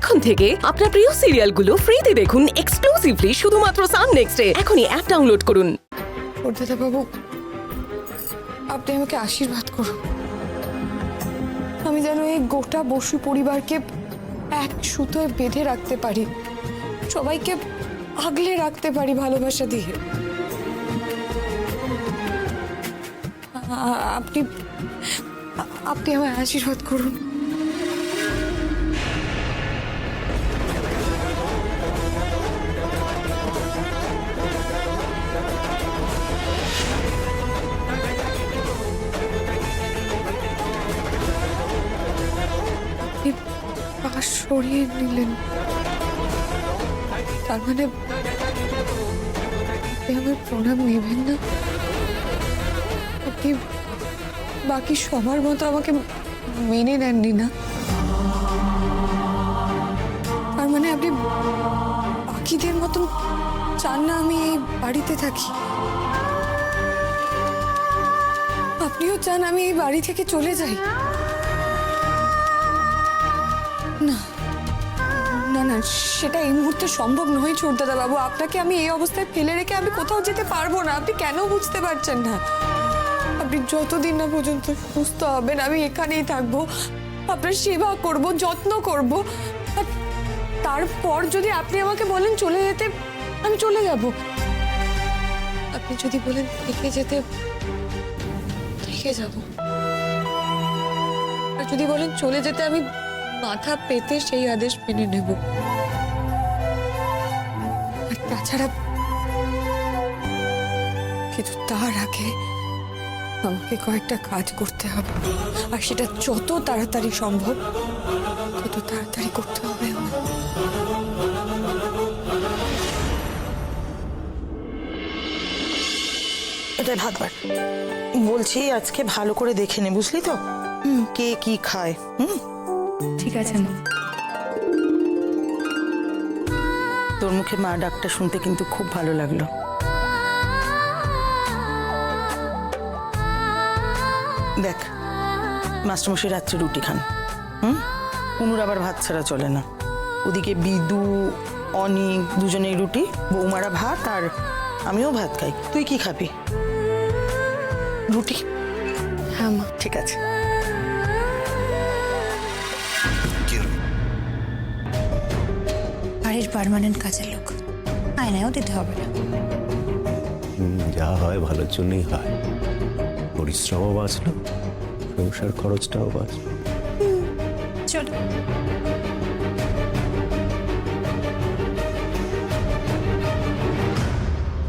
এখন থেকে আপনার প্রিয় সিরিয়ালগুলো ফ্রিতে দেখুন এক্সক্লুসিভলি শুধুমাত্র সান নেক্সটে। এখনই অ্যাপ ডাউনলোড করুন। দাদা বাবু, আপনি আমাকে আশীর্বাদ করুন। আমি যেন এই গোটা বসু পরিবারকে এক সুতোয় বেঁধে রাখতে পারি, সবাইকে আগলে রাখতে পারি ভালোবাসা দিয়ে। আপনি আপনি আমায় আশীর্বাদ করুন। পা সরিয়ে নিলেন, তার মানে আপনি আমার প্রণাম নেবেন না? আপনি বাকি সবার মতো আমাকে মেনে নেননি না? তার মানে আপনি বাকিদের মতন চান না আমি এই বাড়িতে থাকি? আপনিও চান আমি এই বাড়ি থেকে চলে যাই? না না না, সেটা এই মুহূর্তে সম্ভব নয় ছোটদাদা বাবু। আপনাকে আমি এই অবস্থায় ফেলে রেখে আমি কোথাও যেতে পারবো না। আপনি কেন বুঝতে পারছেন না? আপনি যতদিন না পর্যন্ত সুস্থ হবেন আমি এখানেই থাকবো, আপনার সেবা করব, যত্ন করব। আর তারপর যদি আপনি আমাকে বলেন চলে যেতে, আমি চলে যাব। আপনি যদি বলেন থেকে যেতে, থেকে যাব। আর যদি বলেন চলে যেতে, আমি মাথা পেতে সেই আদেশ মেনে নেব। আর তাছাড়া কিন্তু তার আগে আমাকে কয়েকটা কাজ করতে হবে, আর সেটা যত তাড়াতাড়ি সম্ভব তত তাড়াতাড়ি করতে হবে আমার। এটাই ভাতবার বলছি, আজকে ভালো করে দেখে নে, বুঝলি তো? কে কি খায়। ঠিক আছে মা। তোর মুখে মা ডাকটা শুনতে কিন্তু খুব ভালো লাগলো। দেখ, মাস্টারমশাই রাত্রে রুটি খান। কুনুর আবার ভাত ছাড়া চলে না। ওদিকে বিদু, অনিক দুজনেই রুটি, বৌমারা ভাত, আর আমিও ভাত খাই। তুই কি খাবি? রুটি? হ্যাঁ মা। ঠিক আছে। বাড়ির পার্মানেন্ট কাজের লোক, আয়নায়ও দিতে হবে না। যা হয় ভালোর জন্যই হয়। পরিশ্রমও বাঁচলো, সংসার খরচটাও বাঁচলো। চলো।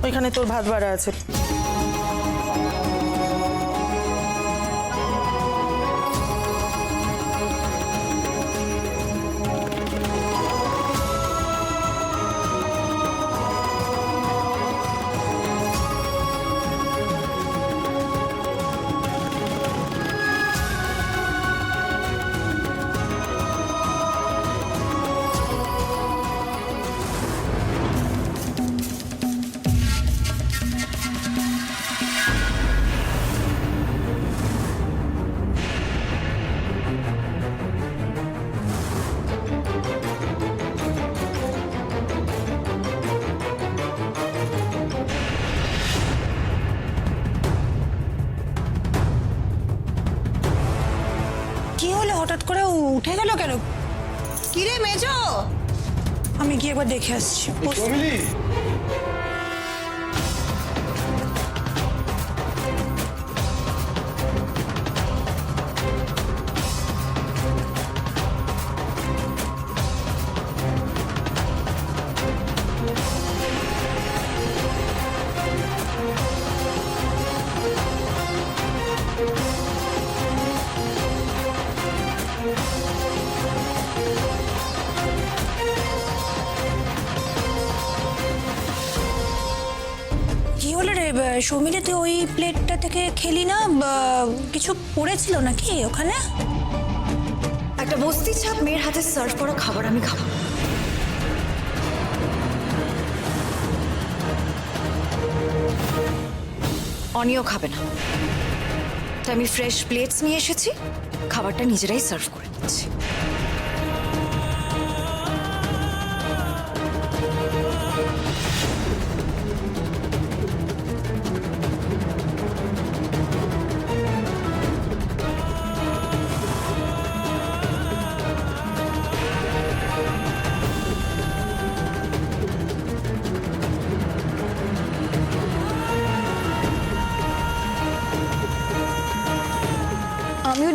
ওইখানে তোর ভাত বাড়া আছে। কি হলো, হঠাৎ করে উঠে গেল কেন? কি রে মেজো? আমি গিয়ে একবার দেখে আসছি। কি হলো রে সৌমিলি, তুই ওই প্লেটটা থেকে খেলি না? কিছু পড়েছিল নাকি ওখানে? একটা বস্তি ছাপ মেয়ের হাতে সার্ভ করা খাবার আমি খাবো। অনিও খাবে না, তাই আমি ফ্রেশ প্লেটস নিয়ে এসেছি, খাবারটা নিজেরাই সার্ভ করে দিচ্ছি।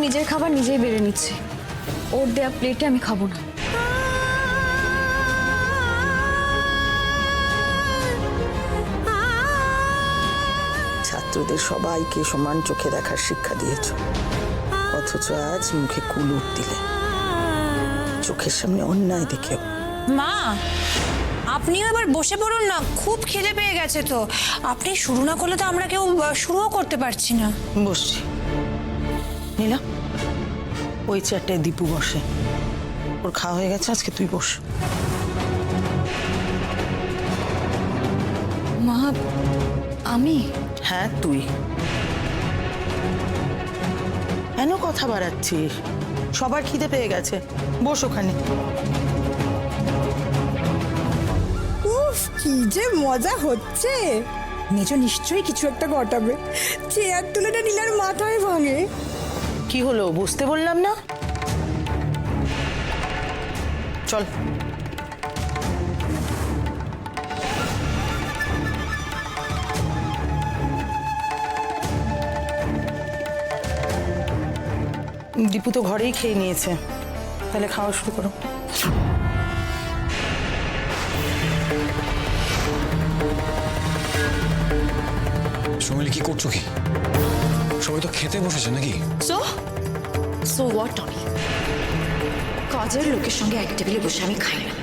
নিজের খাবার নিজেই বেড়ে নিচ্ছে। ওর দেয়া প্লেটে আমি খাবো না। ছাত্রদের সবাইকে সমান চোখে দেখার শিক্ষা দিয়েছ, অথচ আজ মুখে কুলুপ দিলে। চোখের সামনে অন্যায় দেখেও। মা, আপনিও এবার বসে পড়ুন না, খুব খিদে পেয়ে গেছে তো। আপনি শুরু না করলে তো আমরা কেউ শুরুও করতে পারছি না। বসছি। নীলা, ওই চেয়ারটায় দীপু বসে। ওর খাওয়া হয়ে গেছে, আজকে তুই বস। মা, আমি? হ্যাঁ তুই। কেন কথা বাড়াচ্ছিস? সবার খিদে পেয়ে গেছে, বস ওখানে। উফ, কি যে মজা হচ্ছে। মেজো নিশ্চয়ই কিছু একটা ঘটাবে। চেয়ার তুলে নীলার মাথায় ভাঙে। কি হলো বুঝতে বললাম না? চল। দীপু তো ঘরেই খেয়ে নিয়েছে, তাহলে খাওয়া শুরু করো। সুমিলি, কি করছো কি? সবাই তো খেতে বসেছে নাকি? So what Tony? কাজের লোকের সঙ্গে এক টেবিলে বসে আমি খাই না।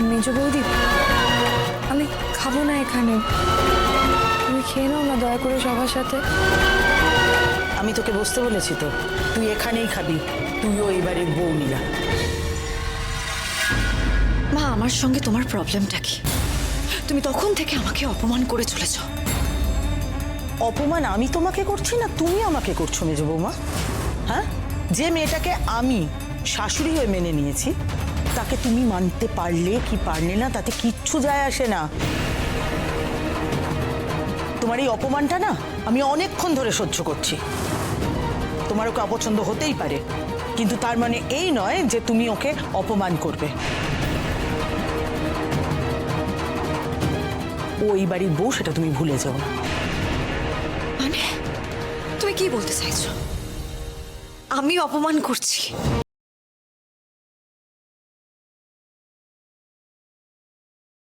মেজো বৌদি, আমি খাবো না এখানে। তুমি খেয়ে নাও না দয়া করে সবার সাথে। আমি তোকে বসতে বলেছি তো, তুই এখানেই খাবি। তুইও এবারে বউ নিলা। মা, আমার সঙ্গে তোমার প্রবলেমটা কি? তুমি তখন থেকে আমাকে অপমান করে চলেছ। অপমান আমি তোমাকে করছি না, তুমি আমাকে করছো মেজো বৌমা। হ্যাঁ, যে মেয়েটাকে আমি শাশুড়ি হয়ে মেনে নিয়েছি, তাকে তুমি মানতে পারলে কি পারলে না তাতে কিচ্ছু যায় আসে না। তোমার এই অপমানটা না আমি অনেকক্ষণ ধরে সহ্য করছি। তোমার ওকে অপছন্দ হতেই পারে, কিন্তু তার মানে এই নয় যে তুমি ওকে অপমান করবে। ওই বাড়ির বউ, সেটা তুমি ভুলে যাও না। মানে তুমি কি বলতে চাইছো? আমি অপমান করছি?